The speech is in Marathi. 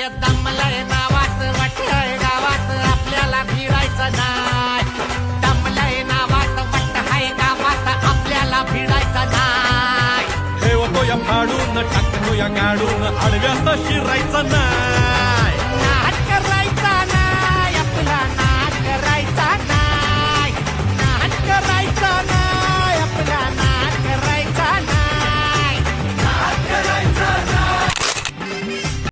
दमलय नावात वाटय गावात आपल्याला भिडायचं नाय. दमलय नावात वाटय गावात आपल्याला भिडायचं नाय. ठेवतो या फाडून टाकतो या गाडून आडव्यात शिरायचं नाय.